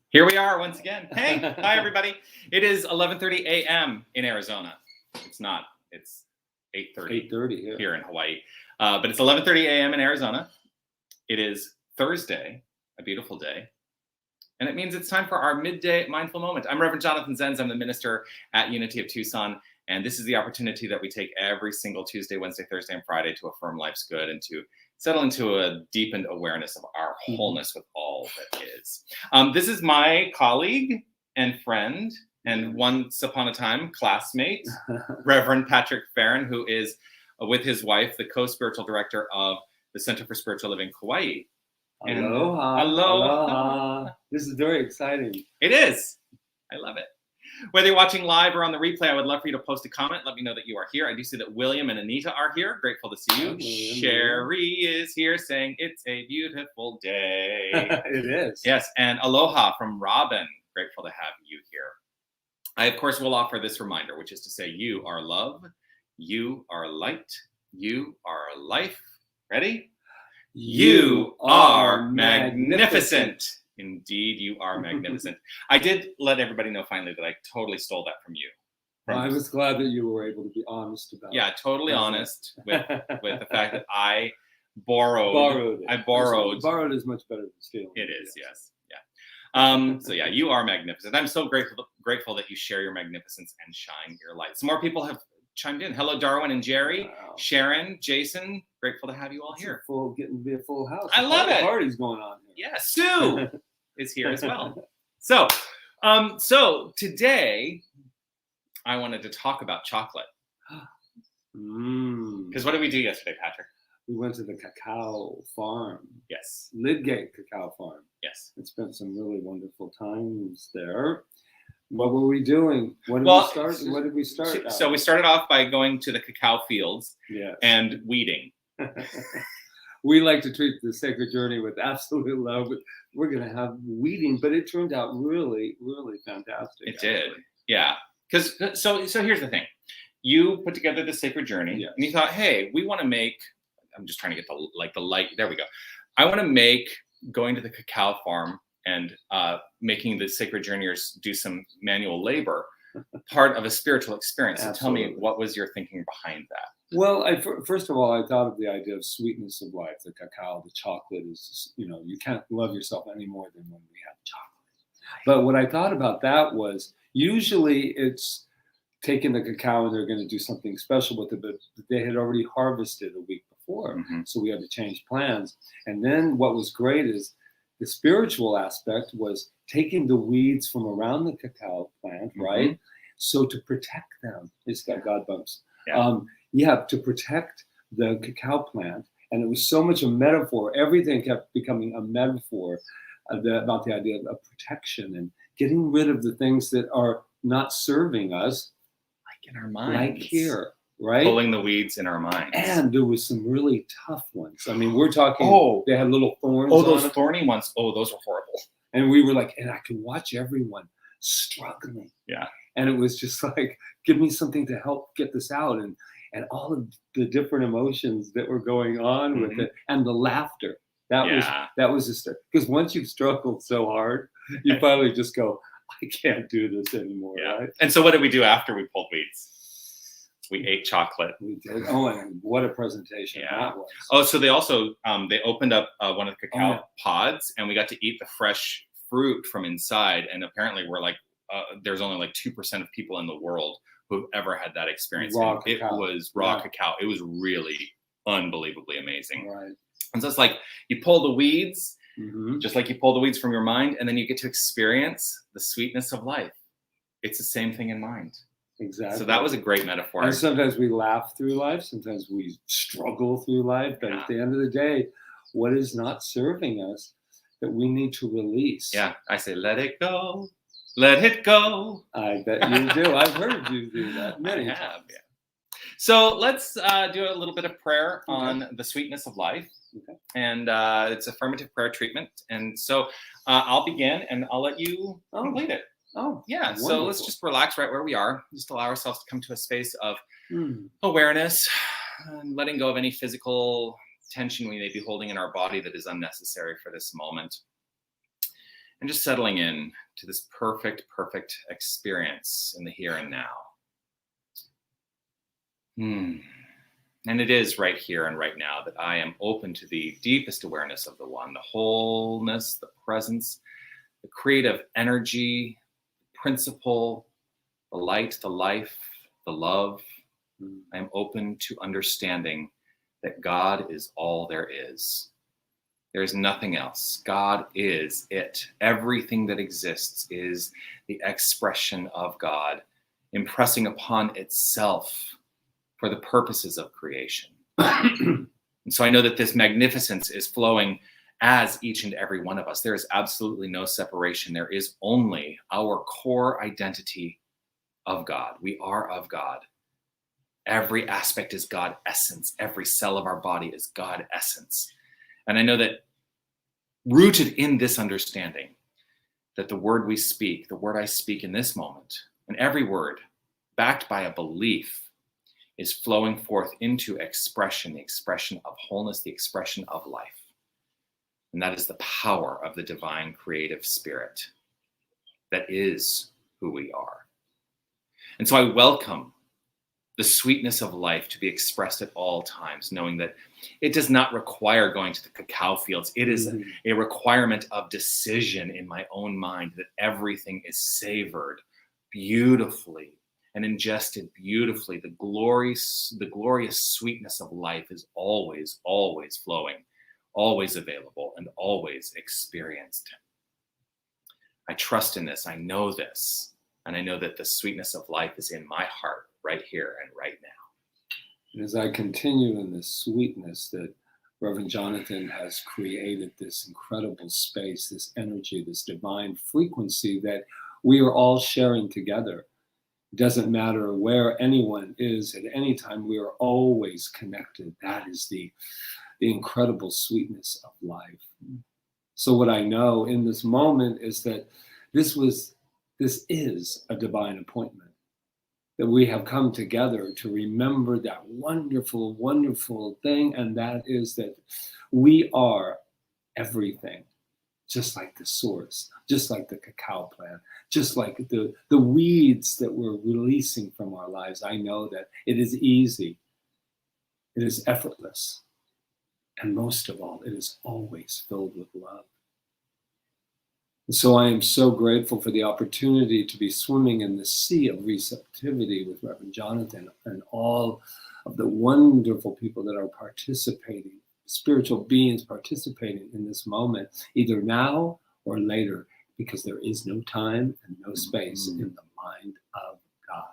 Here we are once again. Hey, hi everybody. It is 11:30 a.m. in Arizona. It's not. It's 8:30. 8:30 here in Hawaii. But it's 11:30 a.m. in Arizona. It is Thursday, a beautiful day. And it means it's time for our midday mindful moment. I'm Reverend Jonathan Zenz. I'm the minister at Unity of Tucson. And this is the opportunity that we take every single Tuesday, Wednesday, Thursday, and Friday to affirm life's good and to settle into a deepened awareness of our wholeness with all that is. This is my colleague and friend and once upon a time classmate, Reverend Patrick Farron, who is with his wife, the co-spiritual director of the Center for Spiritual Living Kauai. Aloha. Aloha. This is very exciting. It is. I love it. Whether you're watching live or on the replay, I would love for you to post a comment. Let me know that you are here. I do see that William and Anita are here. Grateful to see you. William, Sherry is here saying it's a beautiful day. It is. Yes, and aloha from Robin. Grateful to have you here. I, of course, will offer this reminder, which is to say you are love, you are light, you are life. Ready? You are magnificent. Indeed, you are magnificent. I did let everybody know finally that I totally stole that from you. I was glad that you were able to be honest about it. Yeah, totally honest with the fact that I borrowed. I borrowed. Borrowed is much better than stealing. It is, yes. Yeah. So yeah, you are magnificent. I'm so grateful that you share your magnificence and shine your light. Some more people have chimed in. Hello, Darwin and Jerry, Sharon, Jason. Grateful to have you all here. Getting to be a full house. I love it. Party's going on here. Yeah, Sue is here as well. So today I wanted to talk about chocolate. Because what did we do yesterday, Patrick? We went to the cacao farm. Yes. Lidgate Cacao Farm. Yes. And spent some really wonderful times there. What were we doing? What did we start? So we started off by going to the cacao fields and weeding. We like to treat the sacred journey with absolute love, but we're going to have weeding. But it turned out really, really fantastic. It did. Yeah. Because so here's the thing. You put together the sacred journey and you thought, hey, we want to make, I'm just trying to get the light. There we go. I want to make going to the cacao farm and making the sacred journeyers do some manual labor part of a spiritual experience. So tell me, what was your thinking behind that? Well, first of all, I thought of the idea of sweetness of life. The cacao, the chocolate is, you can't love yourself any more than when we have chocolate. But what I thought about that was usually it's taking the cacao and they're going to do something special with it, but they had already harvested a week before. Mm-hmm. So we had to change plans. And then what was great is the spiritual aspect was taking the weeds from around the cacao plant, right? So to protect them, it's got God bumps. To protect the cacao plant. And it was so much a metaphor. Everything kept becoming a metaphor about the idea of protection and getting rid of the things that are not serving us. Like in our minds. Like here, right? Pulling the weeds in our minds. And there was some really tough ones. I mean, we're talking, they had little thorns on those them. Thorny ones. Oh, those were horrible. And we were like, and I could watch everyone struggling. Yeah. And it was just like, give me something to help get this out. And all of the different emotions that were going on with it, and the laughter. That was just because once you've struggled so hard, you finally just go, I can't do this anymore. Yeah. Right? And so what did we do after we pulled weeds? We ate chocolate. We did. Oh, and what a presentation that was. Oh, so they also they opened up one of the cacao pods, and we got to eat the fresh fruit from inside. And apparently we're like, there's only like 2% of people in the world who've ever had that experience. It was raw cacao. It was really unbelievably amazing. Right. And so it's like you pull the weeds, just like you pull the weeds from your mind, and then you get to experience the sweetness of life. It's the same thing in mind. Exactly. So that was a great metaphor. And sometimes we laugh through life. Sometimes we struggle through life. But at the end of the day, what is not serving us that we need to release? Yeah. I say, let it go. Let it go. I bet you do. I've heard you do that many times. Yeah. So let's do a little bit of prayer on the sweetness of life. Okay. And it's affirmative prayer treatment. And so I'll begin and I'll let you complete it. Oh, yeah. Wonderful. So let's just relax right where we are. Just allow ourselves to come to a space of awareness and letting go of any physical tension we may be holding in our body that is unnecessary for this moment. and just settling in to this perfect experience in the here and now. And it is right here and right now that I am open to the deepest awareness of the one, the wholeness, the presence, the creative energy, principle, the light, the life, the love. I am open to understanding that God is all there is. There is nothing else. God is it. Everything that exists is the expression of God, impressing upon itself for the purposes of creation. And so I know that this magnificence is flowing as each and every one of us. There is absolutely no separation. There is only our core identity of God. We are of God. Every aspect is God essence. Every cell of our body is God essence. And I know that rooted in this understanding, that the word we speak, the word I speak in this moment, and every word backed by a belief, is flowing forth into expression, the expression of wholeness, the expression of life. And that is the power of the divine creative spirit that is who we are. And so I welcome the sweetness of life to be expressed at all times, knowing that it does not require going to the cacao fields. It is a requirement of decision in my own mind that everything is savored beautifully and ingested beautifully. The glorious sweetness of life is always flowing, always available, and always experienced. I trust in this. I know this. And I know that the sweetness of life is in my heart right here and right now. And as I continue in this sweetness that Reverend Jonathan has created, this incredible space, this energy, this divine frequency that we are all sharing together. It doesn't matter where anyone is at any time, we are always connected. That is the incredible sweetness of life. So what I know in this moment is that this is a divine appointment, that we have come together to remember that wonderful, wonderful thing, and that is that we are everything, just like the source, just like the cacao plant, just like the weeds that we're releasing from our lives. I know that it is easy, it is effortless, and most of all, it is always filled with love. And so I am so grateful for the opportunity to be swimming in the sea of receptivity with Reverend Jonathan and all of the wonderful people that are participating, spiritual beings participating in this moment, either now or later, because there is no time and no space in the mind of God.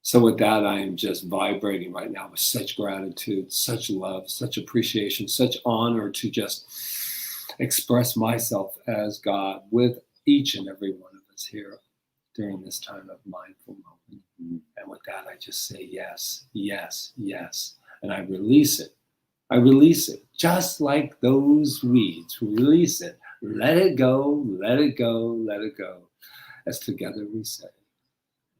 So with that, I am just vibrating right now with such gratitude, such love, such appreciation, such honor to just express myself as God with each and every one of us here during this time of mindful moment. And with that, I just say yes, yes, yes. And I release it. I release it just like those weeds. Release it. Let it go, let it go, let it go. As together we say.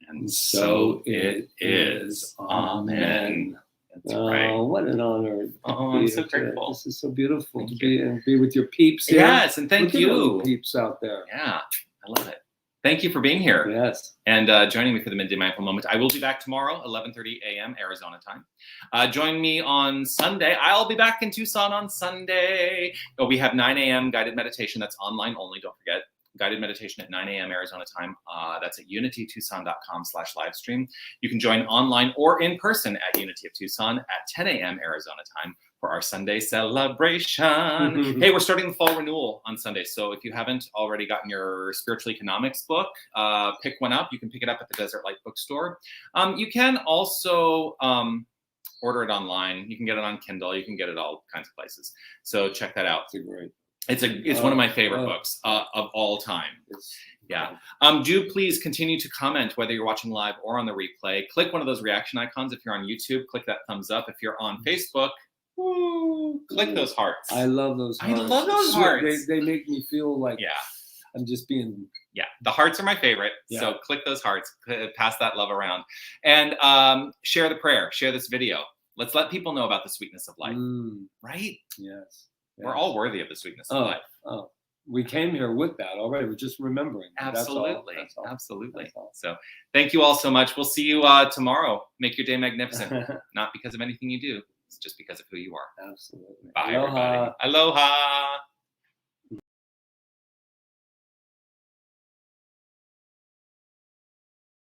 And so it is. Amen. That's right. Oh, what an honor. I'm so grateful. This is so beautiful to be with your peeps here. Yes, and thank Look at you. all the peeps out there. Yeah, I love it. Thank you for being here. Yes. And joining me for the Midday Mindful Moment. I will be back tomorrow, 11:30 a.m. Arizona time. Join me on Sunday. I'll be back in Tucson on Sunday. Oh, we have 9 a.m. guided meditation. That's online only. Don't forget. Guided meditation at 9 a.m. Arizona time. That's at unitytucson.com/livestream. You can join online or in person at Unity of Tucson at 10 a.m. Arizona time for our Sunday celebration. Hey, we're starting the fall renewal on Sunday. So if you haven't already gotten your spiritual economics book, pick one up. You can pick it up at the Desert Light bookstore. You can also order it online. You can get it on Kindle. You can get it all kinds of places. So check that out. It's one of my favorite books of all time. Yeah. Do please continue to comment whether you're watching live or on the replay. Click one of those reaction icons. If you're on YouTube, click that thumbs up. If you're on Facebook, click those hearts. I love those hearts. I love those hearts. They make me feel like I'm just being... Yeah, the hearts are my favorite. Yeah. So click those hearts. Pass that love around. And share the prayer. Share this video. Let's let people know about the sweetness of life. Right? Yes. We're all worthy of the sweetness of life. we came here with that already. We're just remembering. Absolutely. That's all. Absolutely. That's all. So thank you all so much. We'll see you tomorrow. Make your day magnificent. Not because of anything you do. It's just because of who you are. Absolutely. Bye, Aloha. everybody. Aloha.